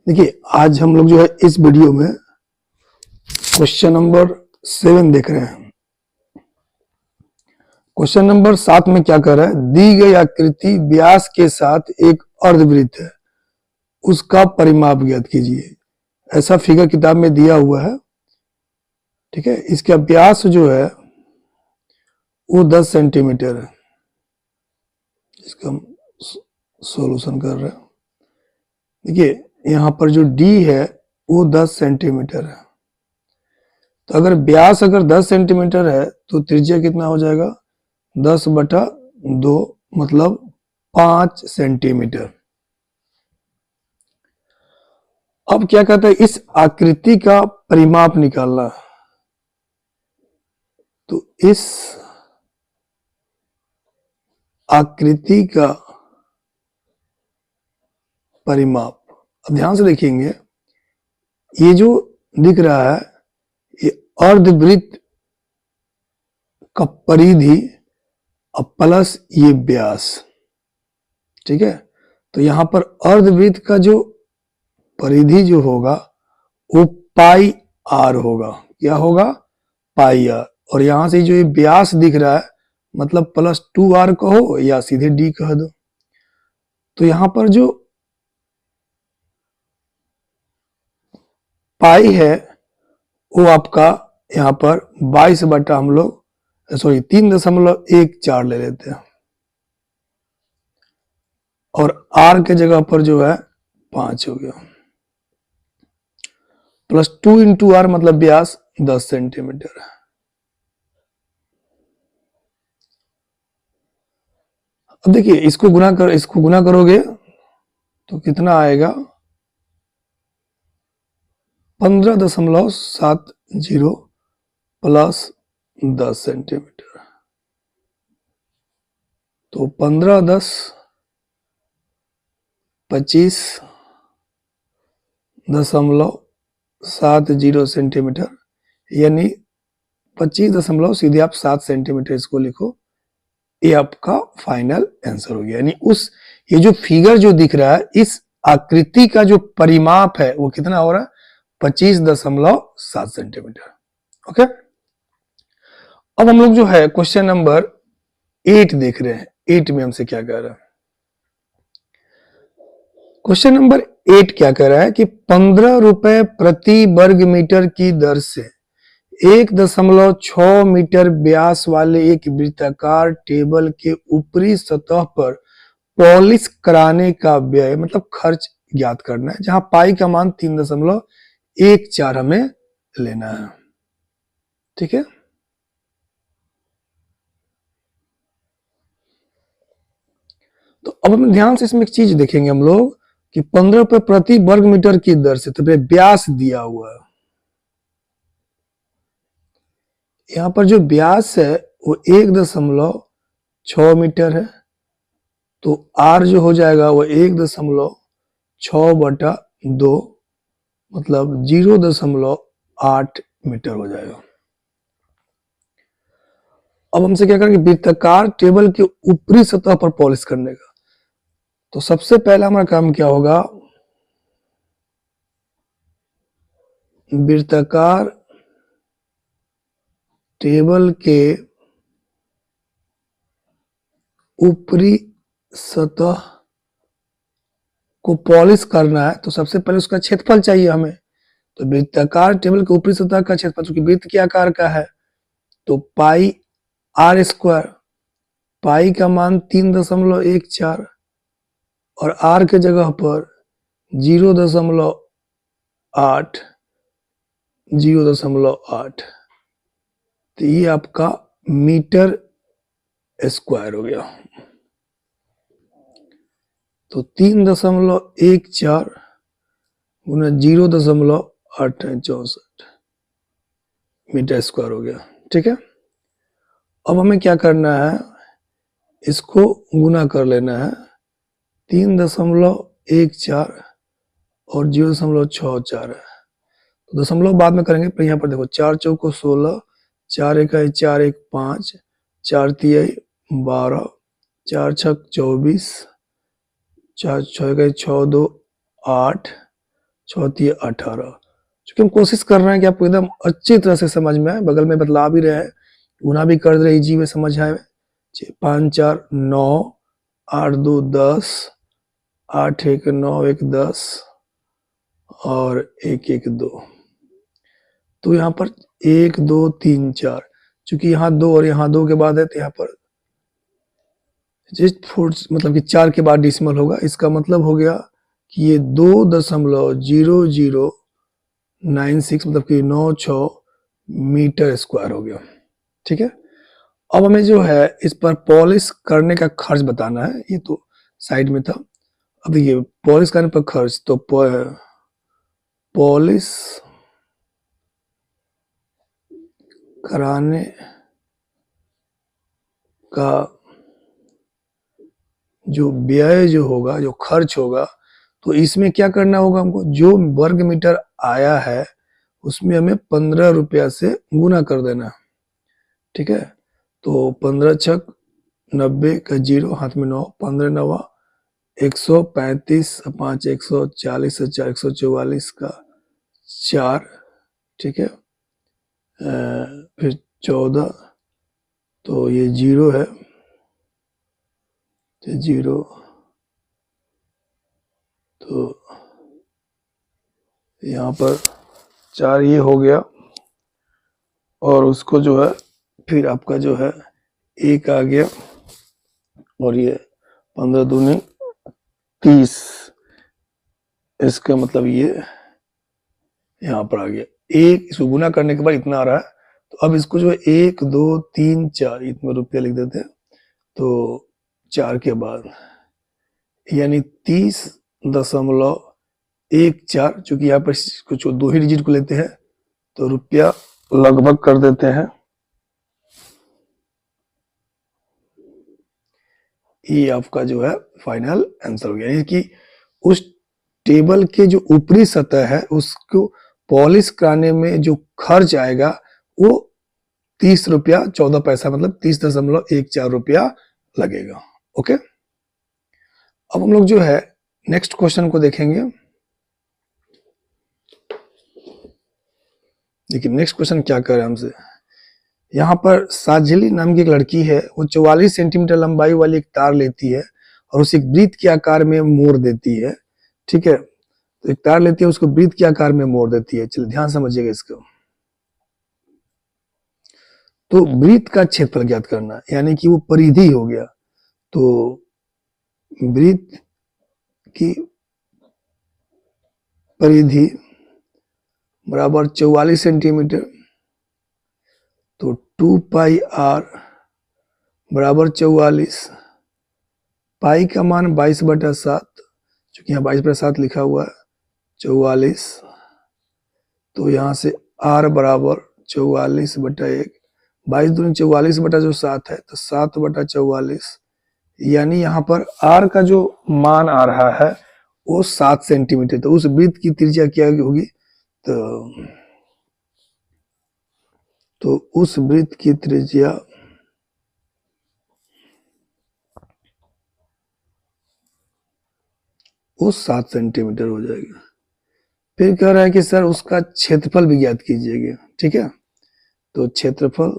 देखिए आज हम लोग जो है इस वीडियो में क्वेश्चन नंबर 7 देख रहे हैं। क्वेश्चन नंबर 7 में क्या कर रहा है, दी गई आकृति व्यास के साथ एक अर्धवृत्त है, उसका परिमाप ज्ञात कीजिए। ऐसा फिगर किताब में दिया हुआ है, ठीक है। इसका व्यास जो है वो 10 सेंटीमीटर है। इसका हम सॉल्यूशन कर रहे हैं। देखिए यहाँ पर जो डी है वो 10 सेंटीमीटर है, तो अगर व्यास अगर 10 सेंटीमीटर है तो त्रिज्या कितना हो जाएगा, 10/2 मतलब 5 सेंटीमीटर। अब क्या कहता है, इस आकृति का परिमाप निकालना। तो इस आकृति का परिमाप, अब ध्यान से देखेंगे, ये जो दिख रहा है ये अर्धवृत्त का परिधि और प्लस ये व्यास, ठीक है। तो यहां पर अर्धवृत्त का जो परिधि जो होगा वो पाई आर होगा। क्या होगा, पाई आर। और यहां से जो ये व्यास दिख रहा है मतलब +2r कहो या सीधे d कह दो। तो यहां पर जो पाई है वो आपका यहाँ पर 22 बटा हम लोग 3.14 ले लेते हैं, और r के जगह पर जो है 5 हो गया, +2 × r मतलब व्यास 10 सेंटीमीटर है। अब देखिए इसको गुना करोगे तो कितना आएगा, 15.70 प्लस 10 सेंटीमीटर। तो 15 10 25.70 सेंटीमीटर, यानी 25 सीधे आप 7 सेंटीमीटर इसको लिखो। ये आपका फाइनल आंसर हो गया। यानी ये जो फिगर जो दिख रहा है इस आकृति का जो परिमाप है वो कितना हो रहा है, 25.7 सेंटीमीटर। ओके, अब हम लोग जो है क्वेश्चन नंबर 8 देख रहे हैं। 8 में हमसे क्या कह रहा है, क्वेश्चन नंबर 8 क्या कह रहा है कि 15 रुपए प्रति वर्ग मीटर की दर से 1.6 मीटर व्यास वाले एक वृत्ताकार टेबल के ऊपरी सतह पर पॉलिश कराने का व्यय मतलब खर्च ज्ञात करना है, जहां पाई का मान 3.14 हमें लेना है, ठीक है। तो अब हम ध्यान से इसमें एक चीज देखेंगे हम लोग कि 15 रुपए प्रति वर्ग मीटर की दर से, तो व्यास दिया हुआ है। यहां पर जो व्यास है वो 1.6 मीटर है, तो r जो हो जाएगा वो 1.6/2 मतलब 0.8 मीटर हो जाएगा। अब हमसे क्या करेंगे, वृत्ताकार टेबल के ऊपरी सतह पर पॉलिश करने का। तो सबसे पहला हमारा काम क्या होगा, वृत्ताकार टेबल के ऊपरी सतह को पॉलिश करना है, तो सबसे पहले उसका क्षेत्रफल चाहिए हमें। तो वृत्ताकार टेबल के ऊपरी सतह का क्षेत्रफल, चूंकि वृत्त के आकार का है, तो पाई r², पाई का मान 3.14 और r के जगह पर 0.8 तो ये आपका मीटर स्क्वायर हो गया। तो 3.14 गुना 0.864 मीटर स्क्वायर हो गया, ठीक है। अब हमें क्या करना है, इसको गुना कर लेना है, 3.14 और 0.64 है, तो दशमलव बाद में करेंगे। पर यहाँ पर देखो 4 चौको 16, 4 1 4 1 5, 4 3 12, 4 6 24, 4 6 6 2 8, चौथी 18। क्योंकि हम कोशिश कर रहे हैं कि आपको एकदम अच्छी तरह से समझ में आए, बगल में बतला भी रहे हैं, गुना भी कर रहे जी में समझ आए। 5 4 9, 8 2 10, 8 1 9 1 10 और 1 1 2। तो यहाँ पर 1 2 3 4, चूंकि यहाँ 2 और यहाँ 2 के बाद है तो यहाँ पर जस्ट 4 मतलब कि 4 के बाद डिसिमल होगा। इसका मतलब हो गया कि ये 2.0096 मतलब कि 96 मीटर स्क्वायर हो गया। ठीक है, अब हमें जो है इस पर पॉलिश करने का खर्च बताना है। ये तो साइड में था। अब देखिए पॉलिश करने पर खर्च, तो पॉलिश कराने का जो व्यय जो होगा, जो खर्च होगा, तो इसमें क्या करना होगा हमको, जो वर्ग मीटर आया है उसमें हमें 15 रुपया से गुना कर देना। ठीक है, तो 15 छक 90 का 0 हाथ में 9, 15 9 135, 5 140, 144 का 4। ठीक है, फिर 14, तो ये 0 है, तो 0, तो यहाँ पर 4 ये हो गया, और उसको जो है फिर आपका जो है 1 आ गया, और ये 15 दूनी 30, इसका मतलब ये यहाँ पर आ गया 1। इसको गुना करने के बाद इतना आ रहा है, तो अब इसको जो है 1 2 3 4 इतने रुपया लिख देते हैं, तो 4 के बाद यानी 30.14, चूंकि यहाँ पर कुछ 2 ही डिजिट को लेते हैं तो रुपया लगभग कर देते हैं। ये आपका जो है फाइनल आंसर हो गया, यानी कि उस टेबल के जो ऊपरी सतह है उसको पॉलिश कराने में जो खर्च आएगा वो 30 रुपया 14 पैसा मतलब 30.14 रुपया लगेगा। ओके, अब हम लोग जो है नेक्स्ट क्वेश्चन को देखेंगे। देखिए नेक्स्ट क्वेश्चन क्या कर रहे हैं हमसे। यहाँ पर साझली नाम की एक लड़की है, वो 44 सेंटीमीटर लंबाई वाली एक तार लेती है और उसे एक वृत्त के आकार में मोड़ देती है। ठीक है, तो एक तार लेती है, उसको वृत्त के आकार में मोड़ देती है। चलिए ध्यान समझिएगा इसको। तो वृत्त का क्षेत्रफल ज्ञात करना, यानी कि वो परिधि हो गया। तो वृत्त की परिधि बराबर 44 सेंटीमीटर, तो 2 पाई आर बराबर 44। पाई का मान 22/7, चूंकि यहाँ 22/7 लिखा हुआ है, 44। तो यहाँ से आर बराबर 44/1, 22 दूनी 44 बटा जो 7 है, तो 7/44, यानी यहाँ पर आर का जो मान आ रहा है वो 7 सेंटीमीटर। तो उस वृत्त की त्रिज्या क्या होगी, तो उस वृत्त की त्रिज्या वो 7 सेंटीमीटर हो जाएगा। फिर कह रहा है कि सर उसका क्षेत्रफल भी ज्ञात कीजिएगा। ठीक है, तो क्षेत्रफल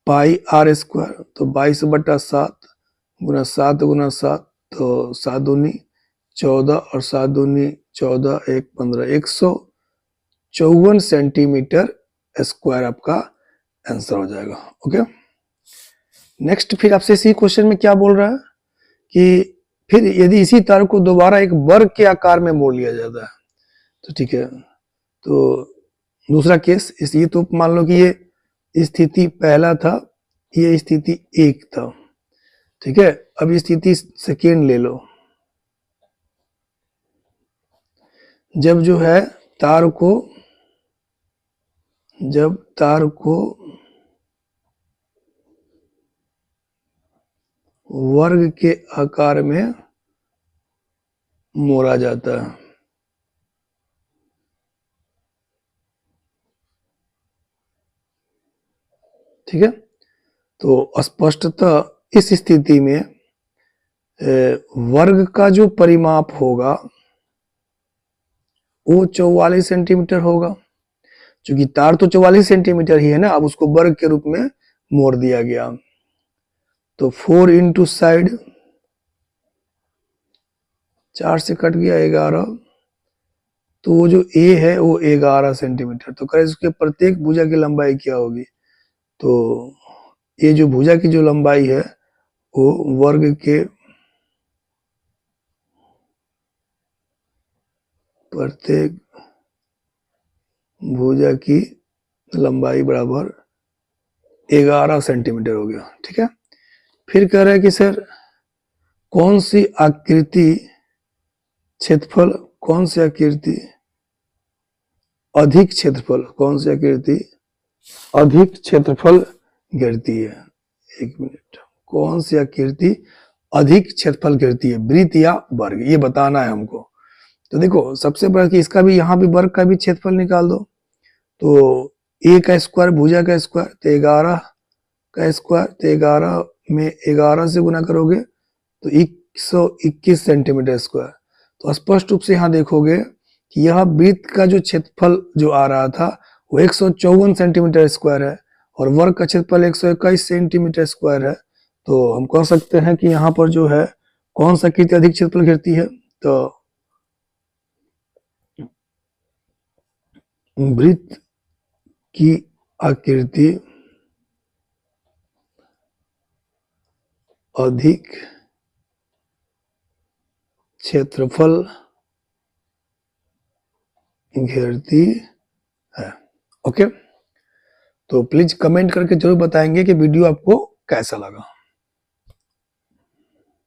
पाई आर स्क्वायर, तो 22/7 गुना 7 गुना 7, तो 7 दूनी 14 और 7 दूनी 14, 1 15, 154 सेंटीमीटर स्क्वायर आपका आंसर हो जाएगा। ओके, नेक्स्ट फिर आपसे इसी क्वेश्चन में क्या बोल रहा है कि फिर यदि इसी तार को दोबारा एक वर्ग के आकार में मोड़ लिया जाता है, तो ठीक है, तो दूसरा केस ये तो मान लो कि ये स्थिति पहला था, ये स्थिति 1 था। ठीक है, अब स्थिति सेकेंड ले लो। जब जो है तार को वर्ग के आकार में मोड़ा जाता है। ठीक है, तो स्पष्टतः इस स्थिति में वर्ग का जो परिमाप होगा वो 44 सेंटीमीटर होगा। क्योंकि तार तो 44 सेंटीमीटर ही है ना, अब उसको वर्ग के रूप में मोड़ दिया गया। तो 4 इंटू साइड, 4 से कट गया 11, तो वो जो ए है वो 11 सेंटीमीटर। तो करें इसके प्रत्येक भुजा की लंबाई क्या होगी, तो ये जो भुजा की जो लंबाई है वो वर्ग के प्रत्येक भुजा की लंबाई बराबर 11 सेंटीमीटर हो गया। ठीक है, फिर कह रहा है कि सर कौन सी आकृति क्षेत्रफल, कौन सी आकृति अधिक क्षेत्रफल, कौन सी आकृति अधिक क्षेत्रफल घेरती है। एक मिनट, कौन सी आकृति अधिक क्षेत्रफल घेरती है, वृत्त या वर्ग, ये बताना है हमको। तो देखो सबसे बड़ा कि इसका भी, यहाँ भी वर्ग का भी क्षेत्रफल निकाल दो। तो ए का स्क्वायर भुजा का स्क्वायर, तो 11 का स्क्वायर, तो 11 में 11 से गुना करोगे तो 121 सेंटीमीटर स्क्वायर। तो स्पष्ट रूप से यहाँ देखोगे कि यह वृत्त का जो क्षेत्रफल जो आ रहा था वो 154 सेंटीमीटर स्क्वायर है और वर्ग का क्षेत्रफल 121 सेंटीमीटर स्क्वायर है। तो हम कह सकते हैं कि यहाँ पर जो है कौन सा आकृति अधिक क्षेत्रफल घेरती है, तो वृत्त की आकृति अधिक क्षेत्रफल घेरती है। ओके, तो प्लीज कमेंट करके जरूर बताएंगे कि वीडियो आपको कैसा लगा।